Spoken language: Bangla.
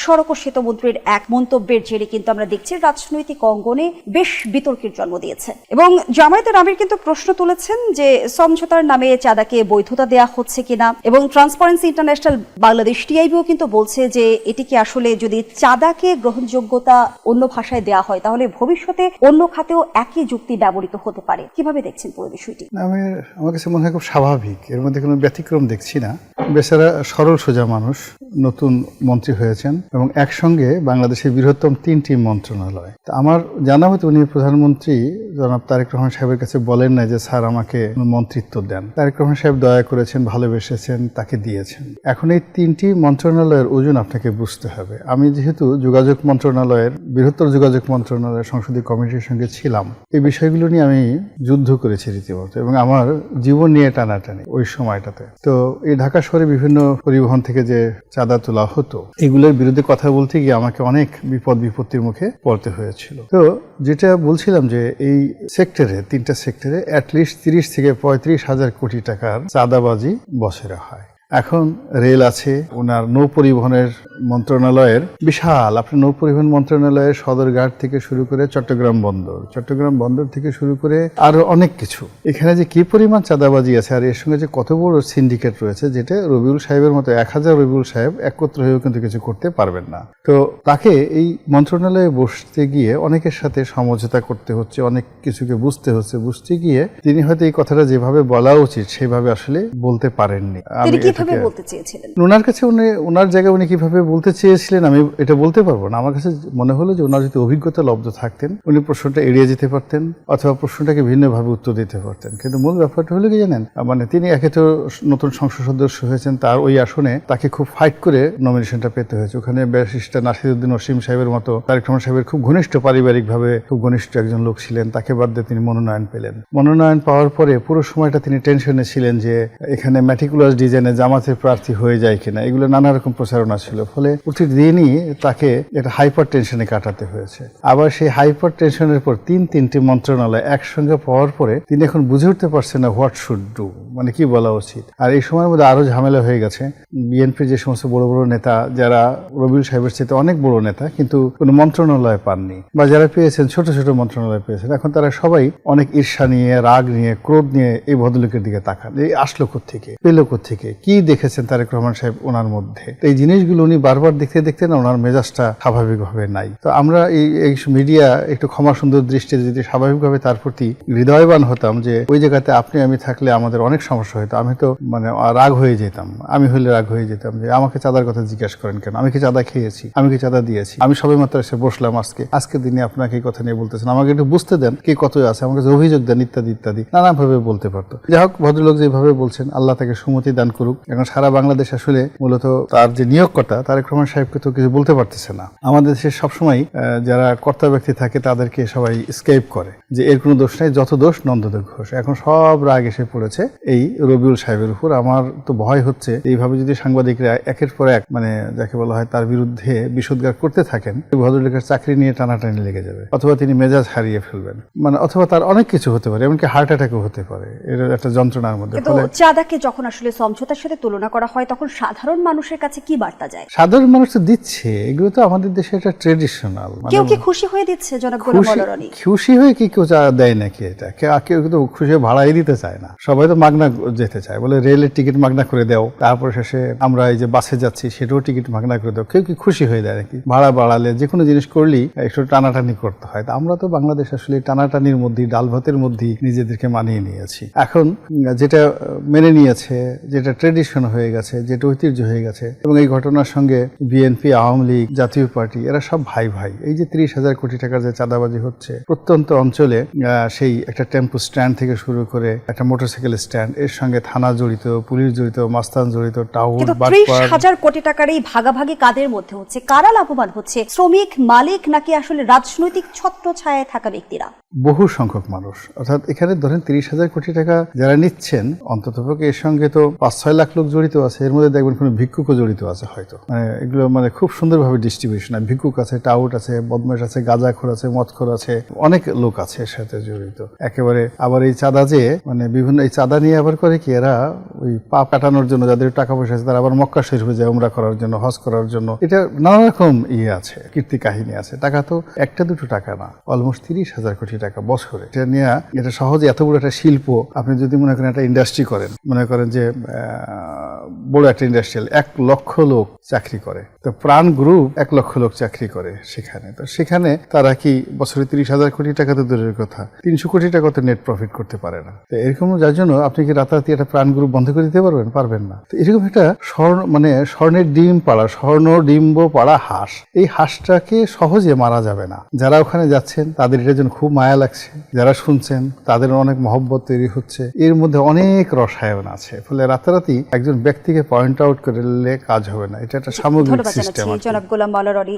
সড়ক ও সেতুমন্ত্রীর এক মন্তব্যের জেরে কিন্তু আমরা দেখছি রাজনৈতিক অঙ্গনে বেশ বিতর্কের জন্ম দিয়েছে এবং জামায়াতের আমির কিন্তু প্রশ্ন তুলেছেন যে সমঝোতার নামে চাঁদাকে বৈধতা দেয়া হচ্ছে কিনা এবং ট্রান্সপারেন্সি ইন্টারন্যাশনাল বাংলাদেশ টিআইবিও কিন্তু বলছে যে এটি কি আসলে যদি চাঁদাকে গ্রহণযোগ্যতা অন্য ভাষায় দেয়া হয় তাহলে ভবিষ্যতে অন্য খাতেও একই যুক্তি ব্যবহৃত হতে পারে। কিভাবে দেখছেন পুরো বিষয়টি? আমার কাছে মনে হয় খুব স্বাভাবিক, এর মধ্যে কোনো ব্যতিক্রম দেখছি না। বেচারা সরল সোজা মানুষ, নতুন মন্ত্রী হয়েছেন এবং একসঙ্গে বাংলাদেশের বৃহত্তম 3টি মন্ত্রণালয়। আমার জানা মতে উনি প্রধানমন্ত্রী জনাব তারেক রহমান সাহেবের কাছে বলেন না যে স্যার আমাকে মন্ত্রিত্ব দেন। তারেক রহমান সাহেব দয়া করেছেন, ভালোবেসেছেন, তাকে দিয়েছেন। এখন এই 3টি মন্ত্রণালয়ের ওজন আপনাকে বুঝতে হবে। আমি যেহেতু যোগাযোগ মন্ত্রণালয়ের, বৃহত্তর যোগাযোগ মন্ত্রণালয়ের সংসদীয় কমিটির সঙ্গে ছিলাম, এই বিষয়গুলো নিয়ে আমি যুদ্ধ করেছি রীতিমতো এবং আমার জীবন নিয়ে টানাটানি ওই সময়টাতে। তো এই ঢাকা শহরে বিভিন্ন পরিবহন থেকে যে চাঁদা তোলা হতো, এগুলোর বিরুদ্ধে কথা বলতে গিয়ে আমাকে অনেক বিপদ বিপত্তির মুখে পড়তে হয়েছিল। তো যেটা বলছিলাম যে এই সেক্টরে, 3টা সেক্টরে অ্যাটলিস্ট 30 থেকে 35 হাজার কোটি টাকার চাঁদাবাজি বছরে হয়। এখন রেল আছে, ওনার নৌ পরিবহনের মন্ত্রণালয়ের বিশাল, আপনি নৌ পরিবহন মন্ত্রণালয়ের সদরঘাট থেকে শুরু করে চট্টগ্রাম বন্দর থেকে শুরু করে আরো অনেক কিছু। এখানে যে কি পরিমাণ চাঁদাবাজি আছে আর এর সঙ্গে যে কত বড় সিন্ডিকেট রয়েছে, যেটা রবিউল সাহেবের মতো 1000 রবিউল সাহেব একত্র হয়েও কিন্তু কিছু করতে পারবেন না। তো তাকে এই মন্ত্রণালয়ে বসতে গিয়ে অনেকের সাথে সমঝোতা করতে হচ্ছে, অনেক কিছুকে বুঝতে গিয়ে তিনি হয়তো এই কথাটা যেভাবে বলা উচিত সেভাবে আসলে বলতে পারেননি। ওনার কাছে ওনার জায়গায় উনি কিভাবে বলতে চেয়েছিলেন আমি এটা বলতে পারবো না। আমার কাছে মনে হলো যে ওনার যদি অভিজ্ঞতা লব্ধ থাকতেন উনি প্রশ্নটা এড়িয়ে যেতে পারতেন অথবা প্রশ্নটাকে ভিন্নভাবে উত্তর দিতে পারতেন। কিন্তু মূল ব্যাপারটা হলো কি জানেন, মানে তিনি একে তো নতুন সংসদ সদস্য হয়েছেন, তার ওই আসনে তাকে খুব ফাইট করে নমিনেশনটা পেতে হয়েছে। ওখানে ব্যারিস্টার নাসিরউদ্দিন ওসিম সাহেবের মতো তারেক রহমান সাহেবের খুব ঘনিষ্ঠ, পারিবারিকভাবে খুব ঘনিষ্ঠ একজন লোক ছিলেন, তাকে বাদ দিয়ে তিনি মনোনয়ন পেলেন। মনোনয়ন পাওয়ার পরে পুরো সময়টা তিনি টেনশনে ছিলেন যে এখানে ম্যাটিকুলাস ডিজাইনে জামাতের প্রার্থী হয়ে যায় কিনা, এগুলো নানা রকম প্রচারণা ছিল। ফলে প্রতিদিনই তাকে একটা হাইপার টেনশনে কাটাতে হয়েছে। আবার সেই হাইপার টেনশনের পর 3টি মন্ত্রণালয় একসঙ্গে পাওয়ার পরে তিনি এখন বুঝে উঠতে পারছেন না হোয়াট শুড ডু, মানে কি বলা উচিত। আর এই সময়ের মধ্যে আরো ঝামেলা হয়ে গেছে। বিএনপির যে সমস্ত বড় বড় নেতা, যারা রবিউল সাহেবের চেয়ে অনেক বড় নেতা কিন্তু কোনো মন্ত্রণালয় পাননি, বা যারা পেয়েছেন ছোট ছোট মন্ত্রণালয় পেয়েছেন, এখন তারা সবাই অনেক ঈর্ষা নিয়ে, রাগ নিয়ে, ক্রোধ নিয়ে এই ভদ্রলোকের দিকে তাকান। এই আসলো কোত্থেকে, পেলো কোত্থেকে, কি দেখেছেন তারেক রহমান সাহেব ওনার মধ্যে। এই জিনিসগুলো উনি বারবার দেখতে না ওনার মেজাজটা স্বাভাবিকভাবে নাই। তো আমরা এই মিডিয়া একটু ক্ষমা সুন্দর দৃষ্টিতে যদি স্বাভাবিকভাবে তার প্রতি হৃদয়বান হতাম যে ওই জায়গাতে আপনি আমি থাকলে আমাদের অনেক সমস্যা হতো, আমি তো মানে রাগ হয়ে যেতাম, আমি হলে রাগ হয়ে যেতাম যে আমাকে চাঁদার কথা জিজ্ঞাসা করেন কেন, আমি কি চাঁদা খেয়েছি, আমি কি চাঁদা দিয়েছি, আমি সবে মাত্র এসে বসলাম আজকের দিনে আপনাকে এই কথা নিয়ে বলতেছেন, আমাকে একটু বুঝতে দেন কি কত আছে, আমাকে অভিযোগ দেন, ইত্যাদি নানাভাবে বলতে পারতো। যাই হোক, ভদ্রলোক যেভাবে বলছেন আল্লাহ তাকে সুমতি দান করুক। এখন সারা বাংলাদেশ আসলে মূলত তার যে নিয়োগকর্তা তারেক রহমান সাহেবকে তো কিছু বলতে পারতেছে না। আমাদের দেশে সবসময় যারা কর্তা ব্যক্তি থাকে তাদেরকে সবাই স্কেপ করে যে এর কোনো দোষ নাই, যত দোষ নন্দদেব ঘোষ। এখন সব রাগ এসে পড়েছে এই রবিউল সাহেবের উপর। আমার তো ভয় হচ্ছে এইভাবে যদি সাংবাদিকরা একের পর এক, মানে যাকে বলা হয় তার বিরুদ্ধে বিষোদ্গার করতে থাকেন, ভদ্রলোকের চাকরি নিয়ে টানাটানি লেগে যাবে, অথবা তিনি মেজাজ হারিয়ে ফেলবেন, মানে অথবা তার অনেক কিছু হতে পারে, এমনকি হার্ট অ্যাটাকও হতে পারে। এটা একটা যন্ত্রণার মধ্যে। চাঁদাকে যখন আসলে সমঝোতার সাথে তুলনা করা হয় তখন সাধারণ মানুষের কাছে কি বার্তা যায়? সাধারণ মানুষ তো দিচ্ছে, এগুলো তো আমাদের দেশে একটা ট্রেডিশনাল। কেউ কি খুশি হয়ে দিচ্ছে? জনাব গোলাম মোল্লা রনি খুশি হয়ে কি কেউ দেয় নাকি? এটা কেউ কিন্তু খুশি হয়ে ভাড়াই দিতে চায় না, সবাই তো মাগনা যেতে চায়, বলে রেলের টিকিট মাগনা করে দাও, তারপর শেষে আমরা এই যে বাসে যাচ্ছি সেটাও টিকিট মাগনা করে দাও। কেউ কি খুশি হয়ে দেয় নাকি? ভাড়া বাড়ালে যে কোনো জিনিস করলেই একটু টানাটানি করতে হয়। আমরা তো বাংলাদেশ আসলে টানাটানির মধ্যেই, ডাল ভাতের মধ্যেই নিজেদেরকে মানিয়ে নিয়েছি। এখন যেটা মেনে নিয়েছে, যেটা ট্রেডিশন হয়ে গেছে, যেটা ঐতিহ্য হয়ে গেছে, এবং এই ঘটনার সঙ্গে বিএনপি, আওয়ামী লীগ, জাতীয় পার্টি এরা সব ভাই। এই যে 30,000 কোটি টাকার যে চাঁদাবাজি হচ্ছে প্রত্যন্ত অঞ্চলে, সেই একটা টেম্পো স্ট্যান্ড থেকে শুরু করে একটা মোটরসাইকেল স্ট্যান্ড, এর সঙ্গে থানা জড়িত, পুলিশ জড়িত, মাস্তান জড়িত, টাউন, 30,000 কোটি টাকার এই ভাগাভাগি কাদের মধ্যে হচ্ছে? কারা লাভবান হচ্ছে? শ্রমিক, মালিক, নাকি আসলে রাজনৈতিক ছত্রছায়ায় থাকা ব্যক্তিরা? বহু সংখ্যক মানুষ, অর্থাৎ এখানে ধরেন 30,000 কোটি টাকা যারা নিচ্ছেন, অন্ততপক্ষে এর সঙ্গে তো 5-6 লাখ লোক জড়িত আছে, এর মধ্যে দেখবেন কোনো ভিক্ষুকও জড়িত আছে হয়তো। এগুলো খুব সুন্দরভাবে ডিস্ট্রিবিউশন, ভিক্ষুক আছে, টাউট আছে, বদমাশ আছে, গাঁজাখোর আছে, মদখোর আছে, অনেক লোক আছে এর সাথে জড়িত একেবারে। আবার এই চাঁদা যে বিভিন্ন এই চাঁদা নিয়ে আবার করে কি এরা ওই পাপ কাটানোর জন্য, যাদের টাকা পয়সা আছে তারা আবার মক্কা শরীফে যায় উমরা করার জন্য, হজ করার জন্য। এটা নানা রকম আছে, কীর্তি কাহিনী আছে। টাকা তো একটা দুটো টাকা না, অলমোস্ট 30,000 কোটি টাকা বছরে। এটা নিয়ে এটা সহজে এত বড় একটা শিল্প, আপনি যদি মনে করেন একটা ইন্ডাস্ট্রি করেন, মনে করেন যে বড় একটা ইন্ডাস্ট্রিয়াল 1 লক্ষ লোক চাকরি করে, তো প্রাণ গ্রুপ 1 লক্ষ লোক চাকরি করে সেখানে। তো সেখানে তারা কি বছরে 30,000 কোটি টাকা তো দূরের কথা, 300 কোটি টাকা তো নেট প্রফিট করতে পারে না। তো এরকম যার জন্য আপনি কি রাতারাতি একটা প্রাণ গ্রুপ বন্ধ করে দিতে পারবেন? পারবেন না। তো এরকম একটা স্বর্ণের ডিম পাড়া, স্বর্ণ ডিম্ব পাড়া হাঁস, এই হাঁসটাকে সহজে মারা যাবে না। যারা ওখানে যাচ্ছেন তাদের এটার জন্য খুব মায়া লাগছে, যারা শুনছেন তাদের অনেক মহব্বত তৈরি হচ্ছে, এর মধ্যে অনেক রসায়ন আছে। ফলে রাতারাতি একজন ব্যক্তিকে পয়েন্ট আউট করলে কাজ হবে না, এটা একটা সামগ্রিক ধন্যবাদ সিস্টেম। জানাচ্ছি জনাব গোলাম মাওলা রনি।